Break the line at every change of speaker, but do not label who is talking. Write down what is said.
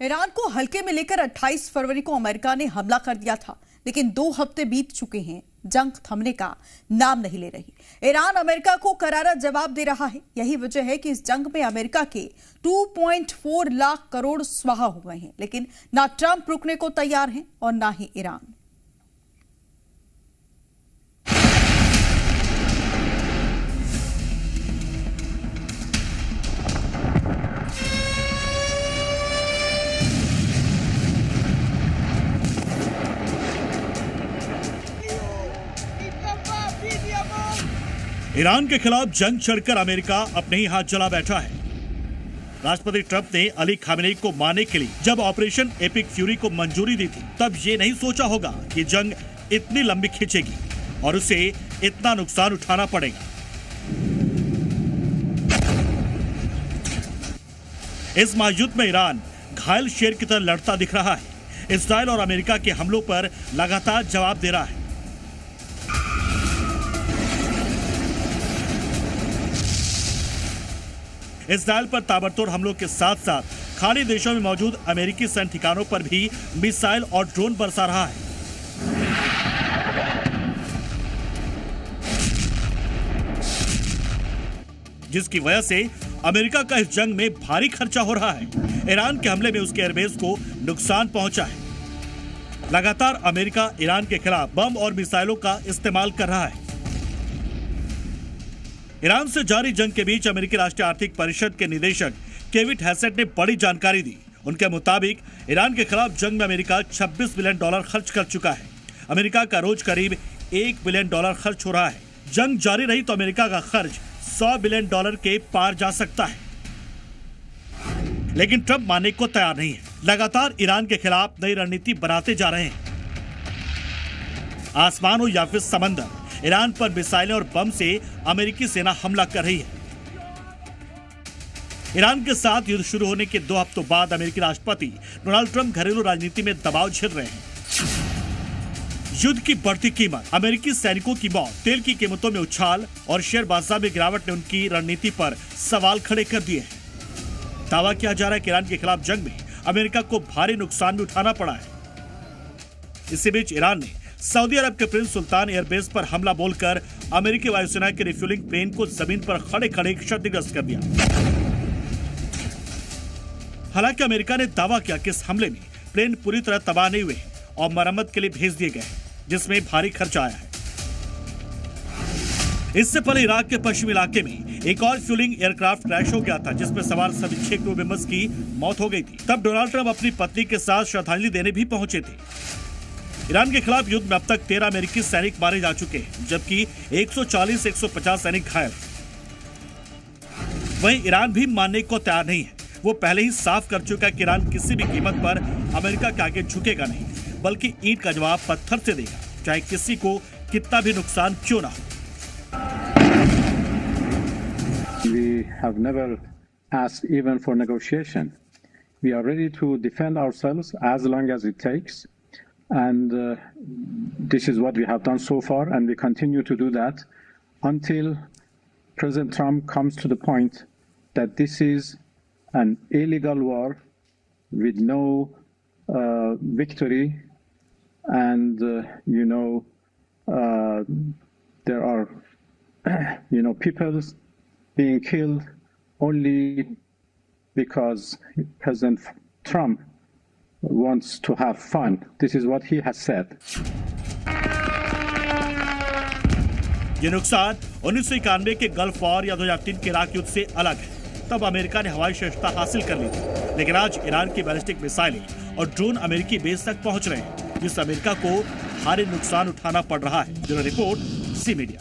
Iran को हल्के में लेकर 28 फरवरी को अमेरिका ने हमला कर दिया था, लेकिन 2 हफ्ते बीत चुके हैं, जंग थमने का नाम नहीं ले रही। ईरान अमेरिका को करारा जवाब दे रहा है। यही वजह है कि इस जंग में अमेरिका के 2.4 लाख करोड़ स्वाहा हुए हैं, लेकिन ना ट्रंप रुकने को तैयार हैं और ना ही ईरान।
ईरान के खिलाफ जंग छेड़कर अमेरिका अपने ही हाथ जला बैठा है। राष्ट्रपति ट्रंप ने अली खामेनेई को मारने के लिए जब ऑपरेशन एपिक फ्यूरी को मंजूरी दी थी, तब ये नहीं सोचा होगा कि जंग इतनी लंबी खींचेगी और उसे इतना नुकसान उठाना पड़ेगा। इस महायुद्ध में ईरान घायल शेर की तरह लड़ता दिख रहा है। इस्राइल और अमेरिका के हमलों पर लगातार जवाब दे रहा है। इस्राइल पर ताबड़तोड़ हमलों के साथ साथ खाड़ी देशों में मौजूद अमेरिकी सैन्य ठिकानों पर भी मिसाइल और ड्रोन बरसा रहा है। जिसकी वजह से अमेरिका का इस जंग में भारी खर्चा हो रहा है। ईरान के हमले में उसके एयरबेस को नुकसान पहुंचा है। लगातार अमेरिका ईरान के खिलाफ बम और मिसाइलों का इस्तेमाल कर रहा है। ईरान से जारी जंग के बीच अमेरिकी राष्ट्रीय आर्थिक परिषद के निदेशक केविट हैसेट ने बड़ी जानकारी दी। उनके मुताबिक ईरान के खिलाफ जंग में अमेरिका $26 बिलियन खर्च कर चुका है। अमेरिका का रोज करीब $1 बिलियन खर्च हो रहा है। जंग जारी रही तो अमेरिका का खर्च $100 बिलियन के पार जा सकता है, लेकिन ट्रंप मानने को तैयार नहीं है। लगातार ईरान के खिलाफ नई रणनीति बनाते जा रहे हैं। आसमान हो या फिर समंदर, ईरान पर मिसाइलें और बम से अमेरिकी सेना हमला कर रही है। ईरान के साथ युद्ध शुरू होने के 2 हफ्तों बाद अमेरिकी राष्ट्रपति डोनाल्ड ट्रंप घरेलू राजनीति में दबाव झेल रहे हैं। युद्ध की बढ़ती कीमत, अमेरिकी सैनिकों की मौत, तेल की कीमतों में उछाल और शेयर बाजार में गिरावट ने उनकी रणनीति पर सवाल खड़े कर दिए हैं। दावा किया जा रहा है कि ईरान के खिलाफ जंग में अमेरिका को भारी नुकसान भी उठाना पड़ा है। इसी बीच ईरान ने सऊदी अरब के प्रिंस सुल्तान एयरबेस पर हमला बोलकर अमेरिकी वायुसेना के रिफ्यूलिंग प्लेन को जमीन पर खड़े खड़े क्षतिग्रस्त कर दिया। हालांकि अमेरिका ने दावा किया कि इस हमले में प्लेन पूरी तरह तबाह नहीं हुए और मरम्मत के लिए भेज दिए गए, जिसमें भारी खर्चा आया है। इससे पहले इराक के पश्चिमी इलाके में एक और फ्यूलिंग एयरक्राफ्ट क्रैश हो गया था, जिसमें सवार सभी 6 क्रू मेंबर्स की मौत हो गई थी। तब डोनाल्ड ट्रंप अपनी पत्नी के साथ श्रद्धांजलि देने भी पहुंचे थे। ईरान के खिलाफ युद्ध में अब तक 13 अमेरिकी सैनिक मारे जा चुके हैं, जबकि 140-150 सैनिक घायल। वहीं ईरान भी मानने को तैयार नहीं है। वो पहले ही साफ कर चुका है कि ईरान किसी भी कीमत पर अमेरिका के आगे झुकेगा नहीं, बल्कि ईंट का जवाब पत्थर से देगा, चाहे किसी को कितना भी नुकसान क्यों ना हो।
We have never asked even for negotiation. We are ready to defend ourselves as long as it takes. And this is what we have done so far, and we continue to do that until President Trump comes to the point that this is an illegal war with no victory, and there are people being killed only because President Trump wants to have fun. This is what he has said.
ये नुकसान 1991 के gulf war या 2003 के Iraq युद्ध से अलग है। तब अमेरिका ने हवाई श्रेष्ठता हासिल कर ली थी, लेकिन आज ईरान की बैलिस्टिक मिसाइलें और ड्रोन अमेरिकी बेस तक पहुंच रहे हैं, जिससे अमेरिका को भारी नुकसान उठाना पड़ रहा है। Bureau report, C media.